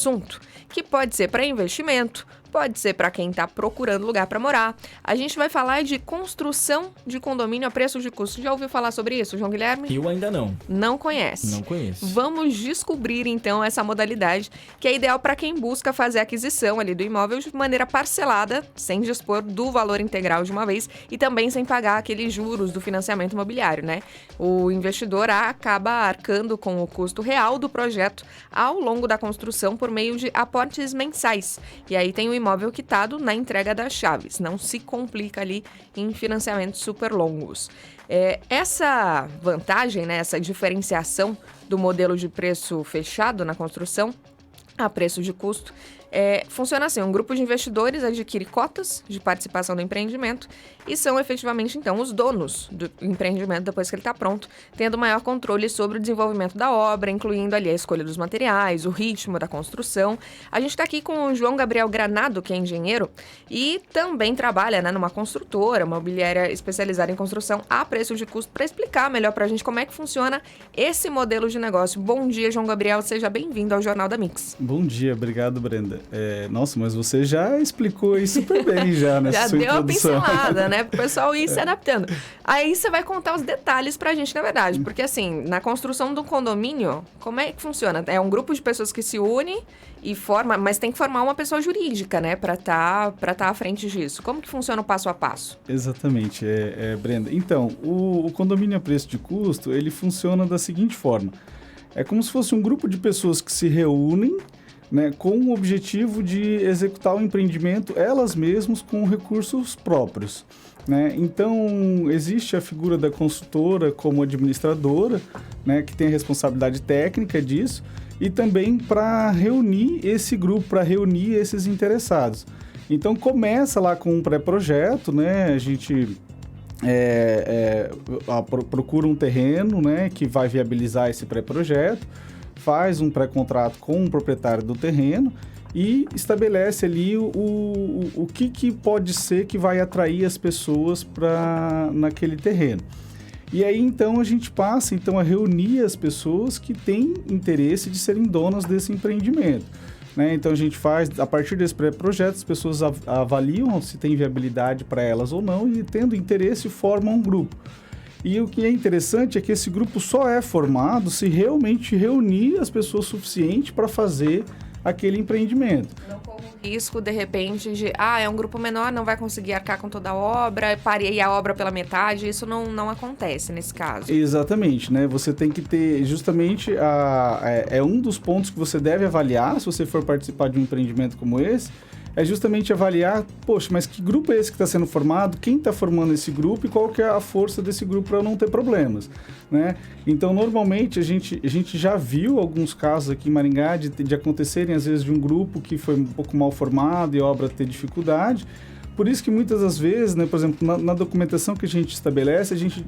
assunto, que pode ser para investimento, pode ser para quem está procurando lugar para morar. A gente vai falar de construção de condomínio a preço de custo. Já ouviu falar sobre isso, João Guilherme? Eu ainda não. Não conhece? Não conheço. Vamos descobrir, então, essa modalidade que é ideal para quem busca fazer a aquisição ali do imóvel de maneira parcelada, sem dispor do valor integral de uma vez e também sem pagar aqueles juros do financiamento imobiliário, né? O investidor acaba arcando com o custo real do projeto ao longo da construção por meio de aportes mensais. E aí tem o imóvel quitado na entrega das chaves. Não se complica ali em financiamentos super longos. Essa vantagem, né, essa diferenciação do modelo de preço fechado na construção a preço de custo, funciona assim: um grupo de investidores adquire cotas de participação do empreendimento e são efetivamente, então, os donos do empreendimento depois que ele está pronto, tendo maior controle sobre o desenvolvimento da obra, incluindo ali a escolha dos materiais, o ritmo da construção. A gente está aqui com o João Gabriel Granado, que é engenheiro e também trabalha, né, numa construtora, uma imobiliária especializada em construção a preço de custo, para explicar melhor para a gente como é que funciona esse modelo de negócio. Bom dia, João Gabriel, seja bem-vindo ao Jornal da Mix. Bom dia, obrigado, Brenda. Nossa, mas você já explicou aí super bem já nessa sua introdução. Já deu a pincelada, né? Pro pessoal ir se adaptando. Aí você vai contar os detalhes pra gente, na verdade. Porque assim, na construção do condomínio, como é que funciona? É um grupo de pessoas que se une e forma, mas tem que formar uma pessoa jurídica, né? Pra tá à frente disso. Como que funciona o passo a passo? Exatamente, Brenda. Então, o condomínio a preço de custo, ele funciona da seguinte forma. É como se fosse um grupo de pessoas que se reúnem, né, com o objetivo de executar o empreendimento elas mesmas com recursos próprios, né? Então, existe a figura da consultora como administradora, né, que tem a responsabilidade técnica disso, e também para reunir esse grupo, para reunir esses interessados. Então, começa lá com um pré-projeto, né? A gente procura um terreno, né, que vai viabilizar esse pré-projeto, faz um pré-contrato com o proprietário do terreno e estabelece ali o que pode ser que vai atrair as pessoas naquele terreno. E aí, então, a gente passa a reunir as pessoas que têm interesse de serem donas desse empreendimento, né? Então, a gente faz, a partir desse pré-projeto, as pessoas avaliam se tem viabilidade para elas ou não e, tendo interesse, formam um grupo. E o que é interessante é que esse grupo só é formado se realmente reunir as pessoas suficientes para fazer aquele empreendimento. Não corre o risco, de repente, de é um grupo menor, não vai conseguir arcar com toda a obra, parei a obra pela metade. Isso não acontece nesse caso. Exatamente, né? Você tem que ter justamente um dos pontos que você deve avaliar se você for participar de um empreendimento como esse, é justamente avaliar, poxa, mas que grupo é esse que está sendo formado, quem está formando esse grupo e qual que é a força desse grupo para não ter problemas, né? Então, normalmente, a gente já viu alguns casos aqui em Maringá de acontecerem, às vezes, de um grupo que foi um pouco mal formado e a obra ter dificuldade. Por isso que muitas das vezes, né, por exemplo, na documentação que a gente estabelece, a gente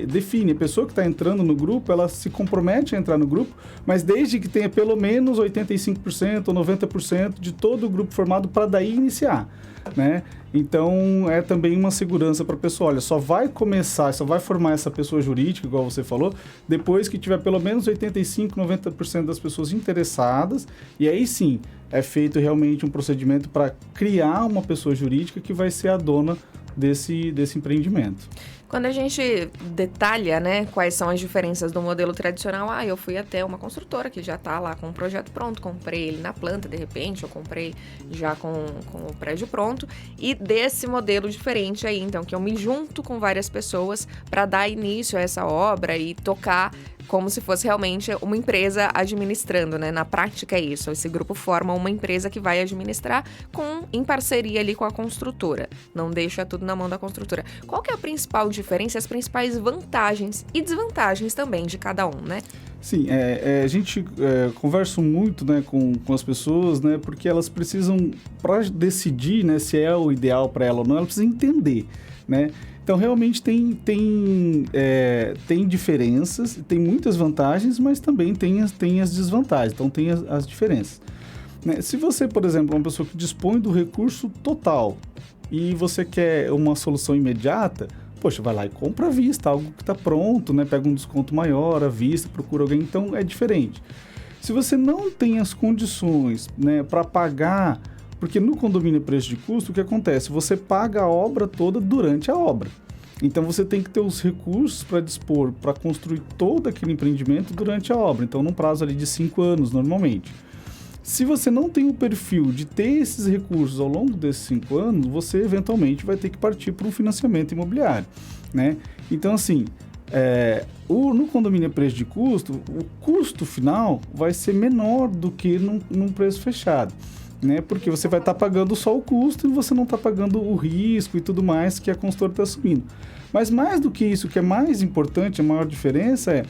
define, a pessoa que está entrando no grupo, ela se compromete a entrar no grupo, mas desde que tenha pelo menos 85% ou 90% de todo o grupo formado para daí iniciar, né? Então, é também uma segurança para a pessoa. Olha, só vai formar essa pessoa jurídica, igual você falou, depois que tiver pelo menos 85%, 90% das pessoas interessadas, e aí sim, é feito realmente um procedimento para criar uma pessoa jurídica que vai ser a dona desse empreendimento. Quando a gente detalha, né, quais são as diferenças do modelo tradicional, eu fui até uma construtora que já está lá com o projeto pronto, comprei ele na planta, de repente, eu comprei já com o prédio pronto, e desse modelo diferente aí, então, que eu me junto com várias pessoas para dar início a essa obra e tocar como se fosse realmente uma empresa administrando, né? Na prática é isso, esse grupo forma uma empresa que vai administrar em parceria ali com a construtora, não deixa tudo na mão da construtora. Qual que é a principal diferença, as principais vantagens e desvantagens também de cada um, né? Sim, a gente conversa muito, né, com as pessoas, né, porque elas precisam, para decidir, né, se é o ideal para ela ou não, elas precisam entender, né? Então, realmente tem diferenças, tem muitas vantagens, mas também tem as desvantagens, então tem as diferenças, né? Se você, por exemplo, é uma pessoa que dispõe do recurso total e você quer uma solução imediata, poxa, vai lá e compra à vista, algo que está pronto, né? Pega um desconto maior à vista, procura alguém, então é diferente. Se você não tem as condições, né, para pagar, porque no condomínio preço de custo, o que acontece? Você paga a obra toda durante a obra. Então você tem que ter os recursos para dispor, para construir todo aquele empreendimento durante a obra. Então num prazo ali de 5 anos normalmente. Se você não tem o perfil de ter esses recursos ao longo desses 5 anos, você eventualmente vai ter que partir para um financiamento imobiliário, né? Então assim, no condomínio preço de custo, o custo final vai ser menor do que num preço fechado, né? Porque você vai estar pagando só o custo e você não está pagando o risco e tudo mais que a consultora está assumindo. Mas mais do que isso, o que é mais importante, a maior diferença é,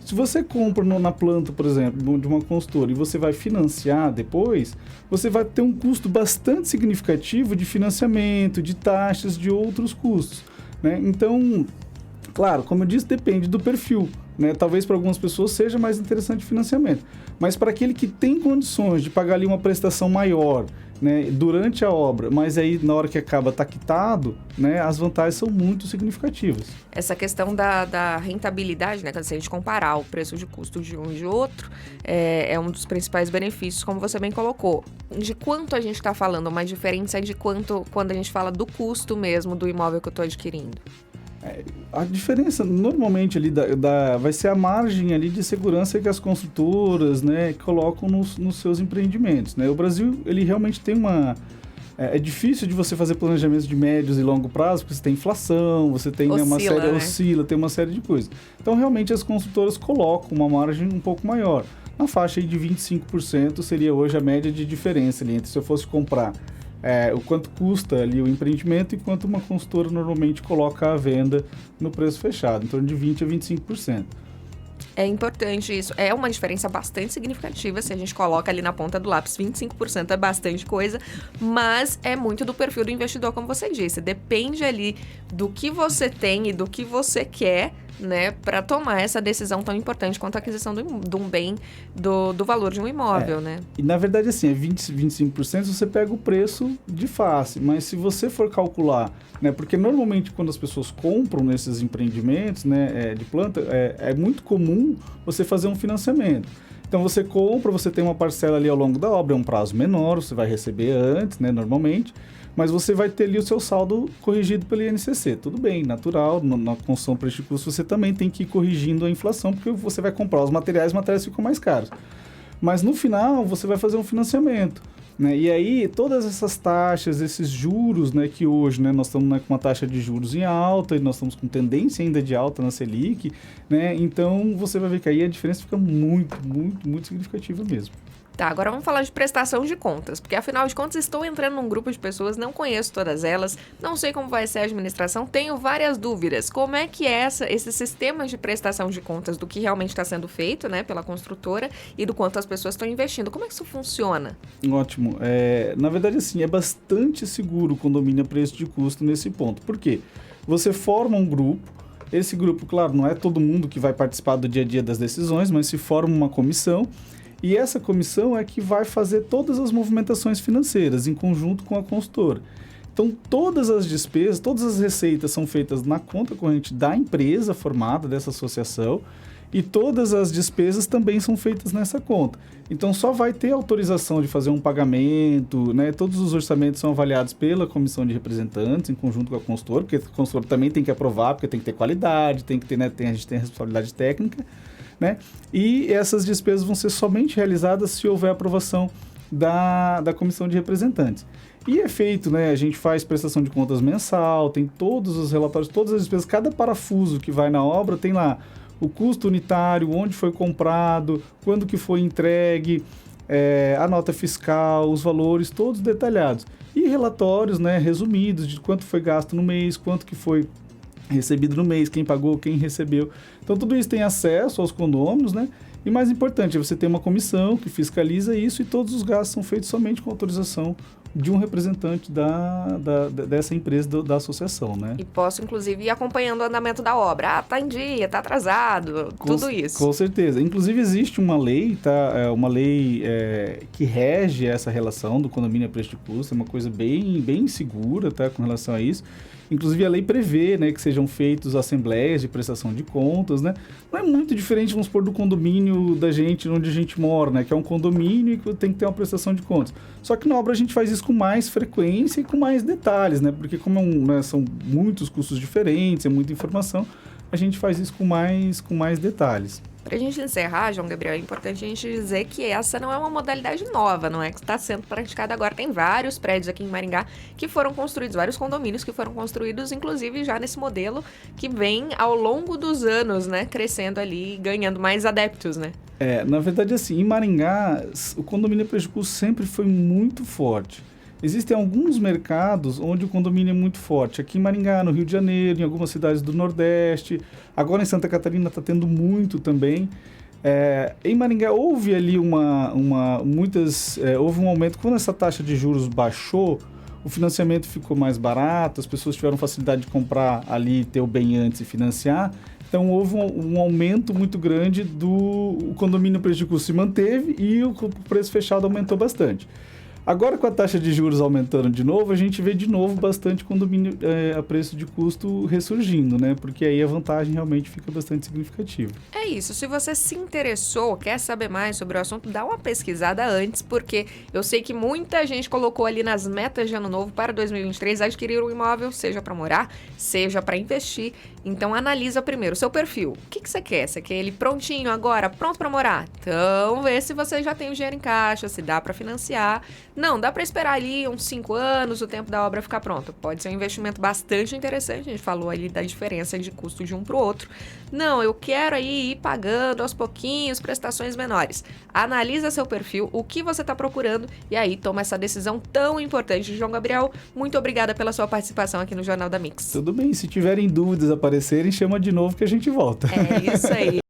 se você compra na planta, por exemplo, de uma consultora e você vai financiar depois, você vai ter um custo bastante significativo de financiamento, de taxas, de outros custos, né? Então, claro, como eu disse, depende do perfil, né? Talvez para algumas pessoas seja mais interessante o financiamento, mas para aquele que tem condições de pagar ali uma prestação maior, né, durante a obra, mas aí na hora que acaba tá quitado, né, as vantagens são muito significativas. Essa questão da rentabilidade, né, se a gente comparar o preço de custo de um e de outro, é um dos principais benefícios, como você bem colocou. De quanto a gente está falando, uma diferença de quanto quando a gente fala do custo mesmo do imóvel que eu estou adquirindo? A diferença normalmente ali vai ser a margem ali de segurança que as construtoras, né, colocam nos seus empreendimentos, né? O Brasil, ele realmente tem é difícil de você fazer planejamentos de médios e longo prazo, porque você tem inflação, você tem oscila, tem uma série de coisas. Então, realmente, as construtoras colocam uma margem um pouco maior. Na faixa aí de 25% seria hoje a média de diferença ali entre se eu fosse comprar o quanto custa ali o empreendimento e quanto uma consultora normalmente coloca à venda no preço fechado, em torno de 20% a 25%. É importante isso. É uma diferença bastante significativa se a gente coloca ali na ponta do lápis. 25% é bastante coisa, mas é muito do perfil do investidor, como você disse. Depende ali do que você tem e do que você quer, né, para tomar essa decisão tão importante quanto a aquisição de um bem, do valor de um imóvel, né? E na verdade, assim, 25% você pega o preço de face, mas se você for calcular, né, porque normalmente quando as pessoas compram nesses empreendimentos, né, de planta, é muito comum você fazer um financiamento. Então você compra, você tem uma parcela ali ao longo da obra, é um prazo menor, você vai receber antes, né, normalmente, mas você vai ter ali o seu saldo corrigido pelo INCC. Tudo bem, natural, na construção preço de custo você também tem que ir corrigindo a inflação, porque você vai comprar os materiais ficam mais caros. Mas no final você vai fazer um financiamento, né? E aí todas essas taxas, esses juros, né, que hoje, né, nós estamos, né, com uma taxa de juros em alta, e nós estamos com tendência ainda de alta na Selic, né? Então você vai ver que aí a diferença fica muito, muito, muito significativa mesmo. Tá, agora vamos falar de prestação de contas, porque afinal de contas estou entrando num grupo de pessoas, não conheço todas elas, não sei como vai ser a administração, tenho várias dúvidas. Como é que é esse sistema de prestação de contas do que realmente está sendo feito, né, pela construtora e do quanto as pessoas estão investindo? Como é que isso funciona? Ótimo. Na verdade, assim, é bastante seguro o condomínio a preço de custo nesse ponto. Por quê? Você forma um grupo. Esse grupo, claro, não é todo mundo que vai participar do dia a dia das decisões, mas se forma uma comissão. E essa comissão é que vai fazer todas as movimentações financeiras em conjunto com a consultora. Então, todas as despesas, todas as receitas são feitas na conta corrente da empresa formada, dessa associação, e todas as despesas também são feitas nessa conta. Então, só vai ter autorização de fazer um pagamento, né? Todos os orçamentos são avaliados pela comissão de representantes, em conjunto com a consultora, porque a consultora também tem que aprovar, porque tem que ter qualidade, tem que ter, né, a gente tem a responsabilidade técnica, né? E essas despesas vão ser somente realizadas se houver aprovação da comissão de representantes. E é feito, né? A gente faz prestação de contas mensal, tem todos os relatórios, todas as despesas, cada parafuso que vai na obra tem lá o custo unitário, onde foi comprado, quando que foi entregue, a nota fiscal, os valores todos detalhados. E relatórios, né, resumidos de quanto foi gasto no mês, quanto que foi recebido no mês, quem pagou, quem recebeu. Então, tudo isso tem acesso aos condôminos, né? E mais importante, você tem uma comissão que fiscaliza isso e todos os gastos são feitos somente com autorização de um representante dessa empresa, da associação, né? E posso, inclusive, ir acompanhando o andamento da obra. Ah, tá em dia, tá atrasado, tudo isso. Com certeza. Inclusive, existe uma lei, uma lei que rege essa relação do condomínio a preço de custo, é uma coisa bem segura, tá, com relação a isso. Inclusive, a lei prevê, né, que sejam feitas assembleias de prestação de contas, né? Não é muito diferente, vamos supor, do condomínio da gente, onde a gente mora, né? Que é um condomínio e que tem que ter uma prestação de contas. Só que na obra a gente faz isso com mais frequência e com mais detalhes, né? Porque como né, são muitos custos diferentes, é muita informação, a gente faz isso com mais detalhes. Para a gente encerrar, João Gabriel, é importante a gente dizer que essa não é uma modalidade nova, não é que está sendo praticada agora. Tem vários prédios aqui em Maringá que foram construídos, vários condomínios que foram construídos, inclusive já nesse modelo que vem ao longo dos anos, né, crescendo ali, ganhando mais adeptos, né? Na verdade, assim, em Maringá, o condomínio a preço de custo sempre foi muito forte. Existem alguns mercados onde o condomínio é muito forte. Aqui em Maringá, no Rio de Janeiro, em algumas cidades do Nordeste. Agora em Santa Catarina está tendo muito também. Em Maringá houve ali houve um aumento. Quando essa taxa de juros baixou, o financiamento ficou mais barato, as pessoas tiveram facilidade de comprar ali, ter o bem antes e financiar. Então, houve um aumento muito grande o condomínio a preço de custo se manteve e o preço fechado aumentou bastante. Agora, com a taxa de juros aumentando de novo, a gente vê de novo bastante condomínio a preço de custo ressurgindo, né? Porque aí a vantagem realmente fica bastante significativa. É isso. Se você se interessou, quer saber mais sobre o assunto, dá uma pesquisada antes, porque eu sei que muita gente colocou ali nas metas de ano novo para 2023 adquirir um imóvel, seja para morar, seja para investir. Então, analisa primeiro o seu perfil. O que você quer? Você quer ele prontinho agora, pronto para morar? Então, vê se você já tem o dinheiro em caixa, se dá para financiar. Não, dá para esperar ali uns 5 anos, o tempo da obra ficar pronta. Pode ser um investimento bastante interessante, a gente falou ali da diferença de custo de um para o outro. Não, eu quero aí ir pagando aos pouquinhos, prestações menores. Analisa seu perfil, o que você está procurando e aí toma essa decisão tão importante. João Gabriel, muito obrigada pela sua participação aqui no Jornal da Mix. Tudo bem, se tiverem dúvidas aparecerem, chama de novo que a gente volta. É isso aí.